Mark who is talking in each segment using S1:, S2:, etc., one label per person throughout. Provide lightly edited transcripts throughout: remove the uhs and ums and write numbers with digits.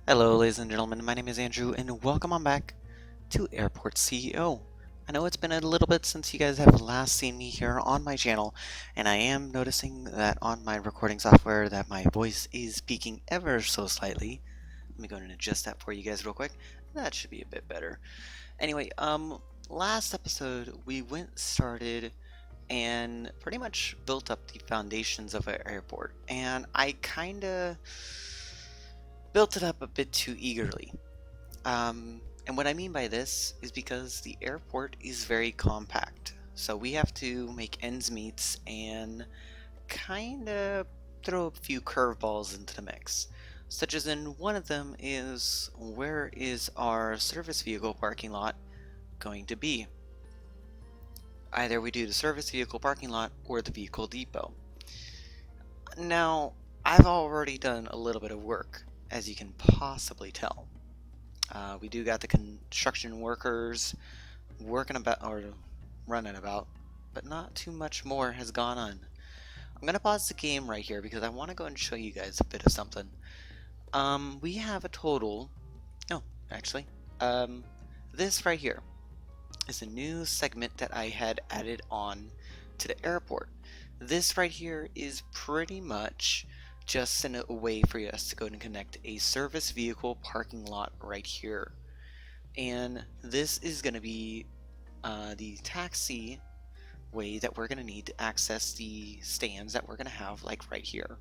S1: Hello, ladies and gentlemen. My name is Andrew, and welcome on back to Airport CEO. I know it's been a little bit since you guys have last seen me here on my channel, and I am noticing that on my recording software that my voice is peaking ever so slightly. Let me go and adjust that for you guys real quick. That should be a bit better. Anyway, last episode we started and pretty much built up the foundations of our airport, and I kinda built it up a bit too eagerly. And what I mean by this is because the airport is very compact. So we have to make ends meet and kind of throw a few curveballs into the mix. Such as in one of them is where is our service vehicle parking lot going to be? Either we do the service vehicle parking lot or the vehicle depot. Now, I've already done a little bit of work, as you can possibly tell. We do got the construction workers working about or running about, but not too much more has gone on. I'm gonna pause the game right here because I want to go and show you guys a bit of something. We have a total. No, actually, this right here is a new segment that I had added on to the airport. This right here is pretty much just a way for us to go and connect a service vehicle parking lot right here. And this is going to be the taxi way that we're going to need to access the stands that we're going to have like right here.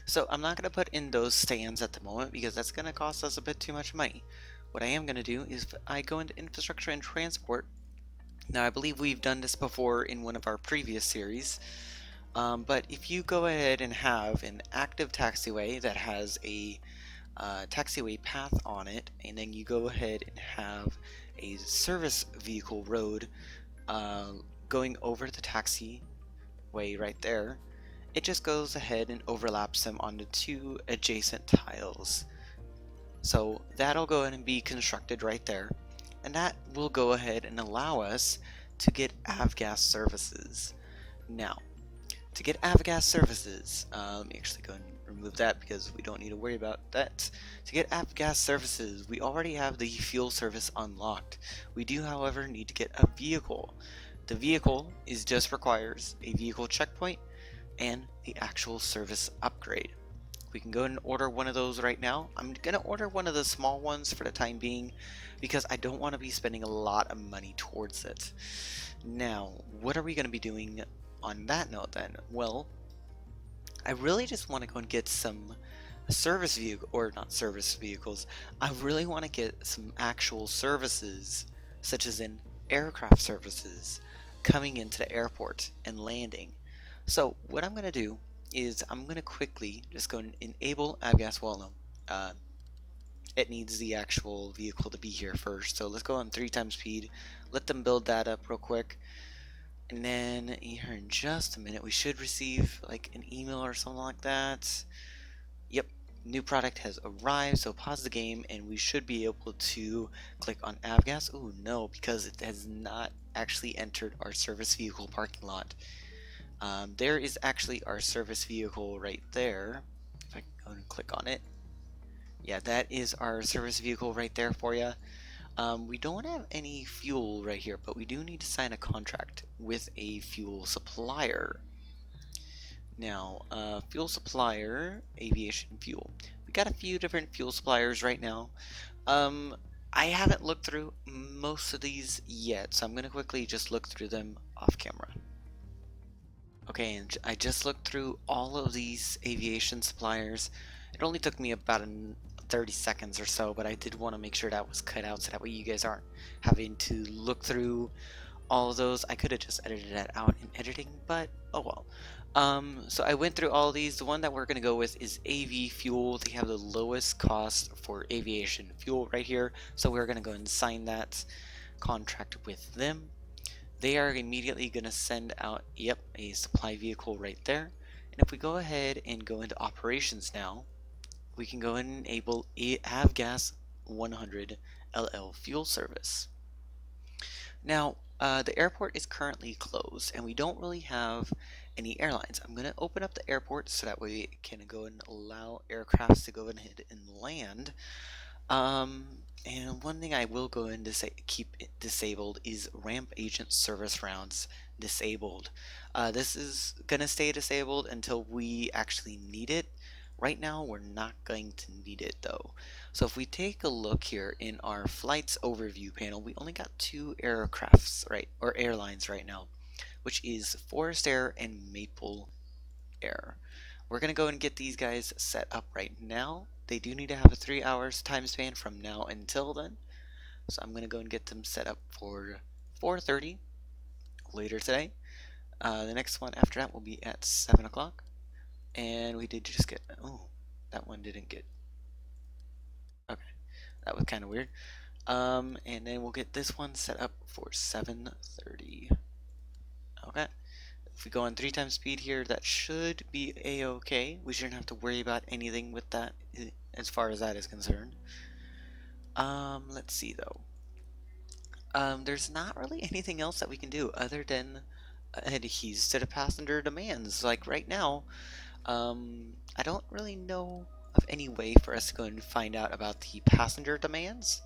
S1: So I'm not going to put in those stands at the moment because that's going to cost us a bit too much money. What I am going to do is I go into infrastructure and transport. Now I believe we've done this before in one of our previous series. But if you go ahead and have an active taxiway that has a taxiway path on it, and then you go ahead and have a service vehicle road going over the taxiway right there, it just goes ahead and overlaps them on the two adjacent tiles. So that'll go ahead and be constructed right there, and that will go ahead and allow us to get avgas services. Now, to get avgas services, let me actually go and remove that because we don't need to worry about that. To get avgas services, we already have the fuel service unlocked. We do, however, need to get a vehicle. The vehicle just requires a vehicle checkpoint and the actual service upgrade. We can go and order one of those right now. I'm gonna order one of the small ones for the time being because I don't want to be spending a lot of money towards it. Now, what are we gonna be doing on that note then? Well, I really just want to go and get some service vehicle, or not service vehicles. I really want to get some actual services, such as in aircraft services, coming into the airport and landing. So what I'm going to do is I'm going to quickly just go and enable avgas. Well, no, it needs the actual vehicle to be here first. So let's go on 3 times speed. Let them build that up real quick. And then here in just a minute, we should receive like an email or something like that. Yep, new product has arrived. So pause the game and we should be able to click on avgas. Oh no, because it has not actually entered our service vehicle parking lot. There is actually our service vehicle right there. If I can go and click on it. Yeah, that is our service vehicle right there for you. We don't have any fuel right here, but we do need to sign a contract with a fuel supplier. Now, fuel supplier, aviation fuel. We got a few different fuel suppliers right now. I haven't looked through most of these yet, so I'm going to quickly just look through them off camera. Okay, and I just looked through all of these aviation suppliers. It only took me about 30 seconds or so, but I did want to make sure that was cut out so that way you guys aren't having to look through all of those. I could have just edited that out in editing, but oh well. So I went through all of these. The one that we're going to go with is AV Fuel. They have the lowest cost for aviation fuel right here, so we're going to go and sign that contract with them. They are immediately going to send out, yep, a supply vehicle right there. And if we go ahead and go into operations now, we can go and enable avgas 100 LL fuel service. Now, The airport is currently closed, and we don't really have any airlines. I'm going to open up the airport so that we can go and allow aircrafts to go ahead and land. And one thing I will go in to say keep it disabled is ramp agent service rounds disabled. This is gonna stay disabled until we actually need it. Right now, we're not going to need it though. So if we take a look here in our flights overview panel, we only got two aircrafts, right, or airlines right now, which is Forest Air and Maple Air. We're going to go and get these guys set up right now. They do need to have a 3 hours time span from now until then. So I'm going to go and get them set up for 4:30 later today. The next one after that will be at 7 o'clock. And we did just get, oh, that one didn't get, okay, that was kind of weird. And then we'll get this one set up for 7:30. Okay. If we go on 3 times speed here, that should be a-okay. We shouldn't have to worry about anything with that as far as that is concerned. Let's see though. There's not really anything else that we can do other than adhere to the passenger demands. Like right now, I don't really know of any way for us to go and find out about the passenger demands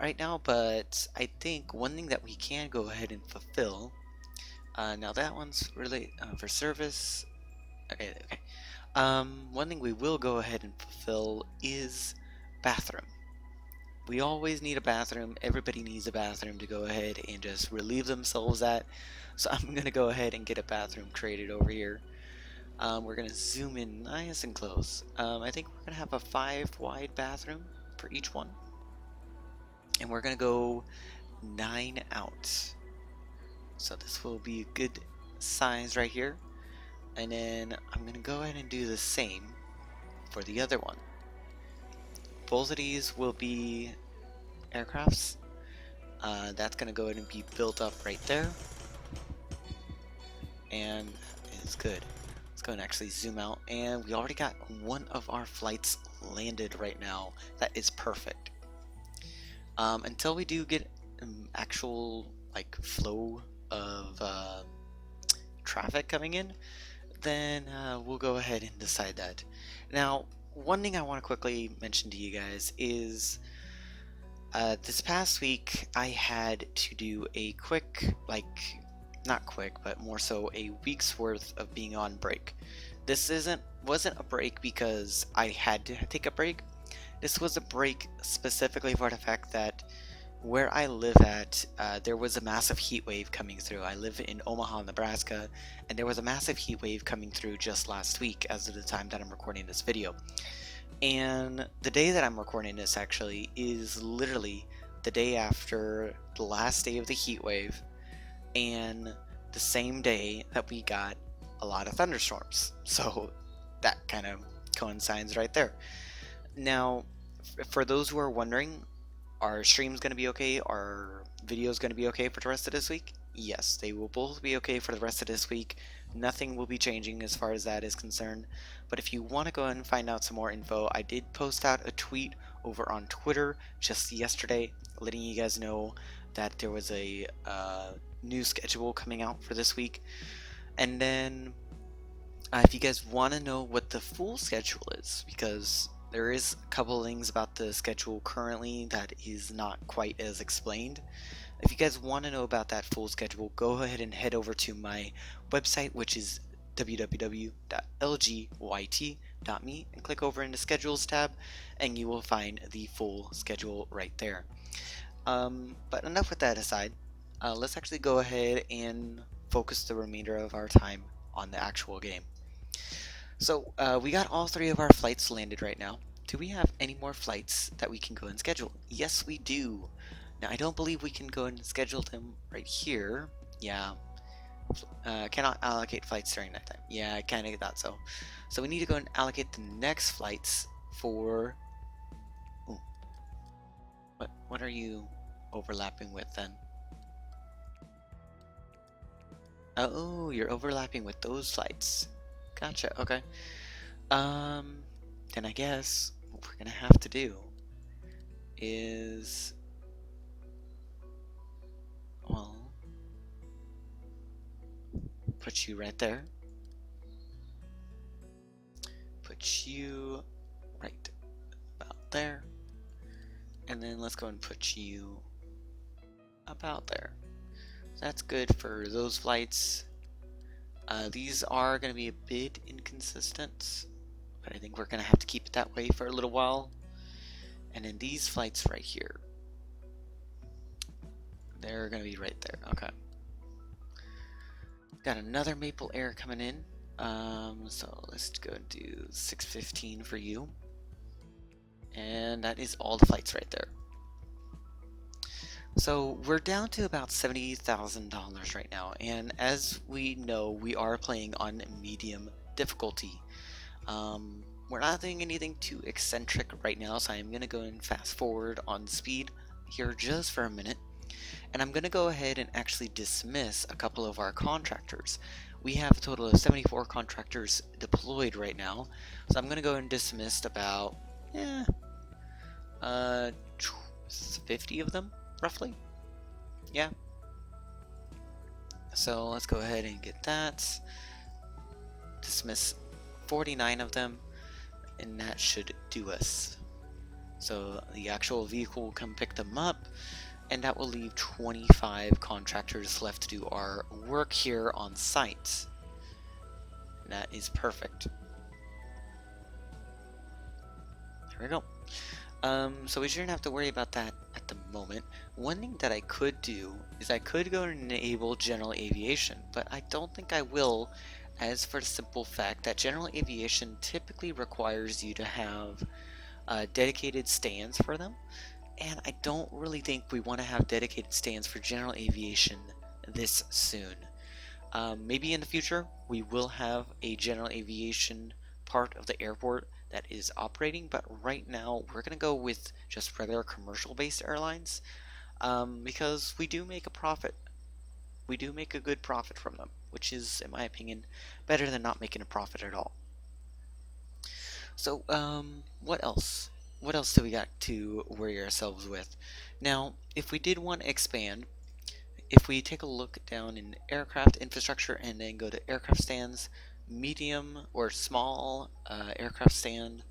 S1: right now, but I think one thing that we can go ahead and fulfill. Now that one's really for service. Okay, okay. One thing we will go ahead and fulfill is bathroom. We always need a bathroom. Everybody needs a bathroom to go ahead and just relieve themselves at. So I'm gonna go ahead and get a bathroom created over here. We're gonna zoom in nice and close. I think we're gonna have a 5 wide bathroom for each one, and we're gonna go 9 out. So this will be a good size right here. And then I'm going to go ahead and do the same for the other one. Both of these will be aircrafts. That's going to go ahead and be built up right there. And it's good. Let's go and actually zoom out. And we already got one of our flights landed right now. That is perfect. Until we do get actual like flow of traffic coming in, then we'll go ahead and decide that. Now, one thing I want to quickly mention to you guys is this past week I had to do a quick, like, not quick, but more so a week's worth of being on break. This wasn't a break because I had to take a break. This was a break specifically for the fact that where I live at, there was a massive heat wave coming through. I live in Omaha, Nebraska, and there was a massive heat wave coming through just last week as of the time that I'm recording this video. And the day that I'm recording this actually is literally the day after the last day of the heat wave and the same day that we got a lot of thunderstorms. So that kind of coincides right there. Now, for those who are wondering, are streams going to be okay? Are videos going to be okay for the rest of this week? Yes, they will both be okay for the rest of this week. Nothing will be changing as far as that is concerned. But if you want to go ahead and find out some more info, I did post out a tweet over on Twitter just yesterday letting you guys know that there was a new schedule coming out for this week. And then if you guys want to know what the full schedule is, because there is a couple things about the schedule currently that is not quite as explained. If you guys want to know about that full schedule, go ahead and head over to my website, which is www.lgyt.me, and click over in the schedules tab, and you will find the full schedule right there. But enough with that aside, let's actually go ahead and focus the remainder of our time on the actual game. So we got all 3 of our flights landed right now. Do we have any more flights that we can go and schedule? Yes, we do. Now, I don't believe we can go and schedule them right here. Yeah. Cannot allocate flights during that time. Yeah, I kind of thought so. So we need to go and allocate the next flights for... Ooh. What are you overlapping with then? Oh, you're overlapping with those flights. Gotcha, okay. Then I guess what we're gonna have to do is, well, put you right there. Put you right about there. And then let's go and put you about there. That's good for those flights. These are going to be a bit inconsistent, but I think we're going to have to keep it that way for a little while. And then these flights right here, they're going to be right there. Okay. Got another Maple Air coming in. So let's go and do 615 for you. And that is all the flights right there. So we're down to about $70,000 right now, and as we know, we are playing on medium difficulty. We're not doing anything too eccentric right now, so I'm going to go and fast forward on speed here just for a minute, and I'm going to go ahead and actually dismiss a couple of our contractors. We have a total of 74 contractors deployed right now, so I'm going to go and dismiss about 50 of them. Roughly, yeah. So let's go ahead and get that. Dismiss 49 of them, and that should do us. So the actual vehicle will come pick them up, and that will leave 25 contractors left to do our work here on site. And that is perfect. There we go. So we shouldn't have to worry about that at the moment. One thing that I could do is I could go and enable general aviation, but I don't think I will, as for the simple fact that general aviation typically requires you to have dedicated stands for them, and I don't really think we want to have dedicated stands for general aviation this soon. Maybe in the future we will have a general aviation part of the airport that is operating, but right now we're going to go with just regular commercial based airlines, because we do make a profit. We do make a good profit from them, which is, in my opinion, better than not making a profit at all. So what else? What else do we got to worry ourselves with? Now, if we did want to expand, if we take a look down in aircraft infrastructure and then go to aircraft stands, medium or small aircraft stand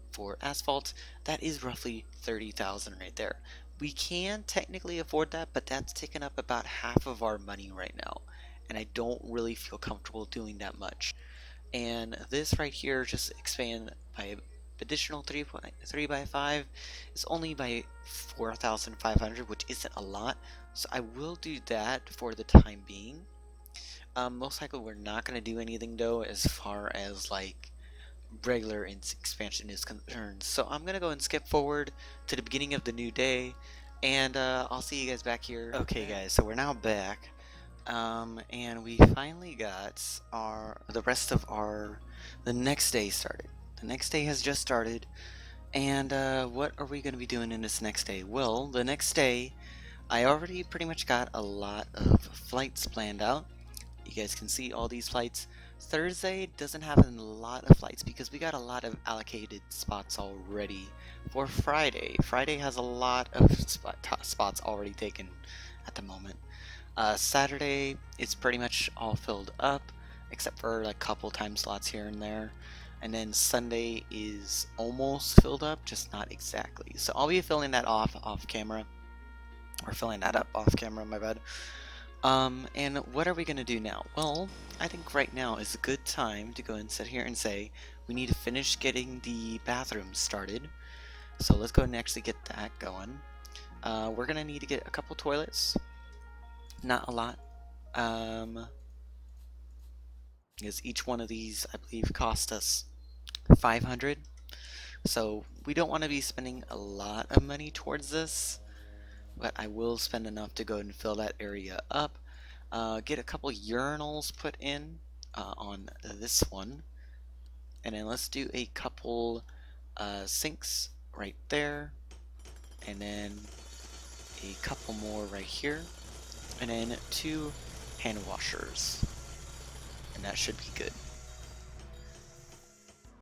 S1: for asphalt, that is roughly 30,000 right there. We can technically afford that, but that's taken up about half of our money right now, and I don't really feel comfortable doing that much. And this right here, just expand by additional 3 by 5, is only by 4,500, which isn't a lot, so I will do that for the time being. Most likely we're not going to do anything though as far as like regular expansion is concerned. So I'm going to go and skip forward to the beginning of the new day, and I'll see you guys back here. Okay guys, so we're now back, and we finally got the next day started. The next day has just started, and what are we going to be doing in this next day? Well, the next day I already pretty much got a lot of flights planned out. You guys can see all these flights. Thursday doesn't have a lot of flights because we got a lot of allocated spots already for Friday. Friday has a lot of spots already taken at the moment. Saturday is pretty much all filled up except for like a couple time slots here and there. And then Sunday is almost filled up, just not exactly. So I'll be filling that off camera. Or filling that up off camera, my bad. And what are we going to do now? Well, I think right now is a good time to go and sit here and say we need to finish getting the bathrooms started. So let's go and actually get that going. We're going to need to get a couple toilets. Not a lot. Because each one of these, I believe, cost us 500. So we don't want to be spending a lot of money towards this, but I will spend enough to go and fill that area up. Get a couple urinals put in on this one, and then let's do a couple sinks right there, and then a couple more right here, and then 2 hand washers, and that should be good.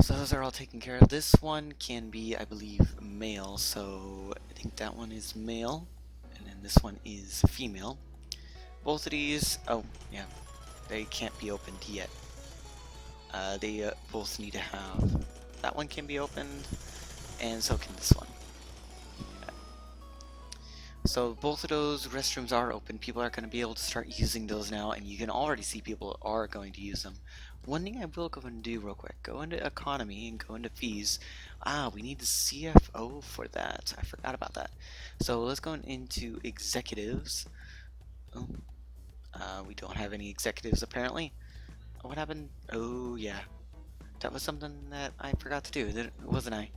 S1: So those are all taken care of. This one can be, I believe, male, so I think that one is male, and then this one is female. Both of these, oh yeah, they can't be opened yet. They both need to have, that one can be opened, and so can this one. So both of those restrooms are open. People are going to be able to start using those now, and you can already see people are going to use them. One thing I will go and do real quick, go into economy and go into fees. We need the CFO for that. I forgot about that. So let's go into executives. Oh, we don't have any executives apparently. What happened? Oh yeah, that was something that I forgot to do, wasn't I?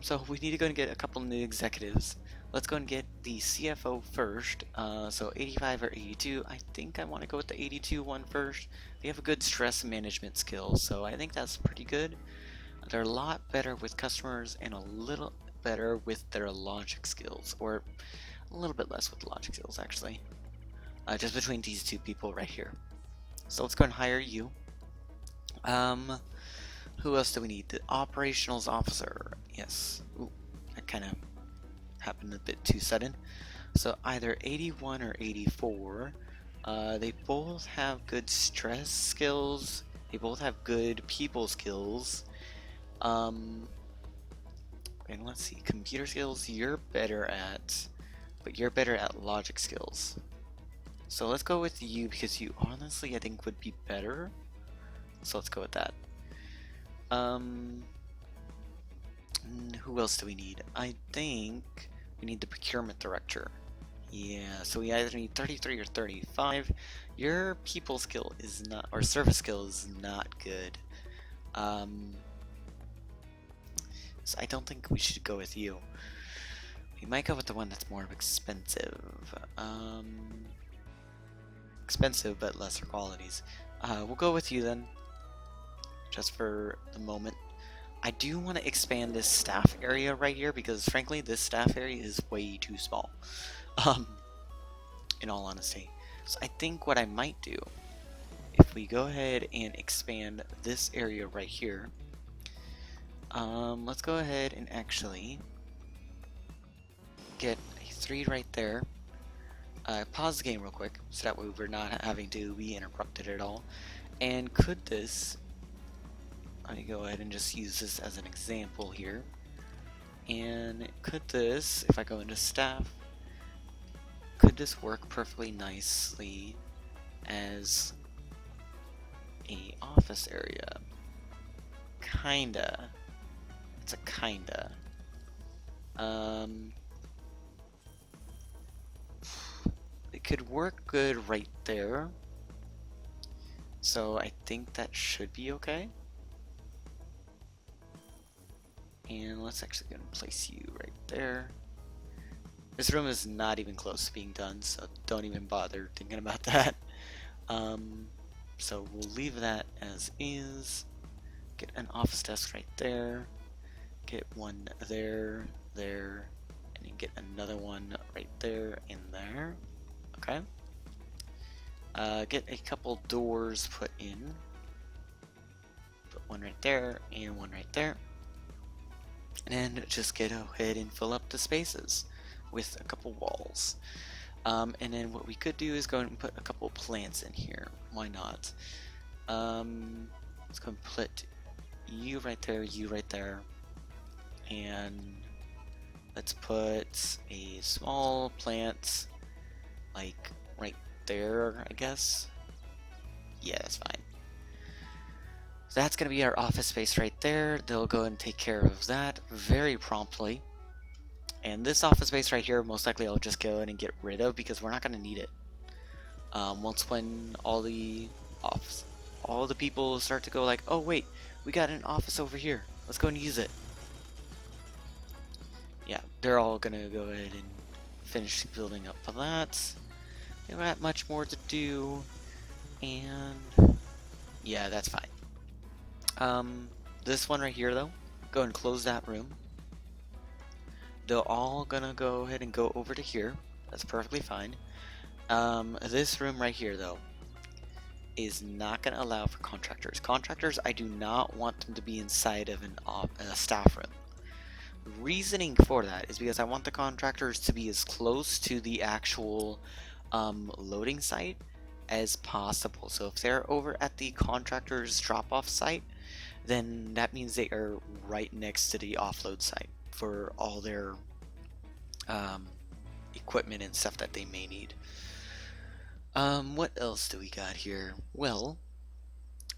S1: So we need to go and get a couple new executives. Let's go and get the CFO first. So 85 or 82. I think I want to go with the 82 one first. They have a good stress management skill, so I think that's pretty good. They're a lot better with customers and a little better with their logic skills, or a little bit less with logic skills actually. Just between these two people right here. So let's go and hire you. Who else do we need? The operationals officer. Yes. Ooh, that kind of happened a bit too sudden. So either 81 or 84. They both have good stress skills. They both have good people skills. And let's see, computer skills you're better at, but you're better at logic skills. So let's go with you because you honestly I think would be better. So let's go with that. Who else do we need? I think we need the procurement director. Yeah, so we either need 33 or 35. Your people skill is not, or service skill is not good. So I don't think we should go with you. We might go with the one that's more expensive. Expensive but lesser qualities. We'll go with you then, just for the moment. I do want to expand this staff area right here because frankly this staff area is way too small. In all honesty. So I think what I might do, if we go ahead and expand this area right here, let's go ahead and actually get a 3 right there. Pause the game real quick so that way we're not having to be interrupted at all. And could this, let me go ahead and just use this as an example here. And could this, if I go into staff, could this work perfectly nicely as a office area? Kinda. It's a kinda. It could work good right there. So I think that should be okay. And let's actually go and place you right there. This room is not even close to being done, so don't even bother thinking about that. So we'll leave that as is. Get an office desk right there. Get one there, there, and then get another one right there and there. Okay. Get a couple doors put in. Put one right there and one right there. And just go ahead and fill up the spaces with a couple walls. And then what we could do is go and put a couple plants in here. Why not? Let's go and put you right there, and let's put a small plant like right there, I guess. Yeah, that's fine. So that's going to be our office space right there. They'll go and take care of that very promptly. And this office space right here, most likely I'll just go in and get rid of because we're not going to need it. Once when all the people start to go like, oh wait, we got an office over here. Let's go and use it. Yeah, they're all going to go ahead and finish building up for that. They've got much more to do. And yeah, that's fine. This one right here though, go and close that room. They're all gonna go ahead and go over to here. That's perfectly fine. This room right here though is not gonna allow for contractors. Contractors, I do not want them to be inside of a staff room. The reasoning for that is because I want the contractors to be as close to the actual loading site as possible. So if they're over at the contractor's drop-off site, then that means they are right next to the offload site for all their um, equipment and stuff that they may need. What else do we got here? Well,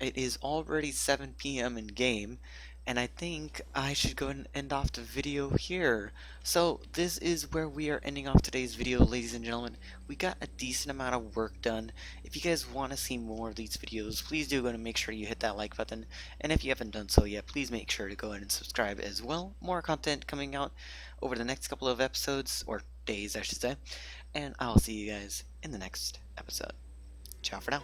S1: it is already 7 p.m. in game, and I think I should go and end off the video here. So this is where we are ending off today's video, ladies and gentlemen. We got a decent amount of work done. If you guys want to see more of these videos, please do go and make sure you hit that like button. And if you haven't done so yet, please make sure to go ahead and subscribe as well. More content coming out over the next couple of episodes, or days I should say. And I'll see you guys in the next episode. Ciao for now.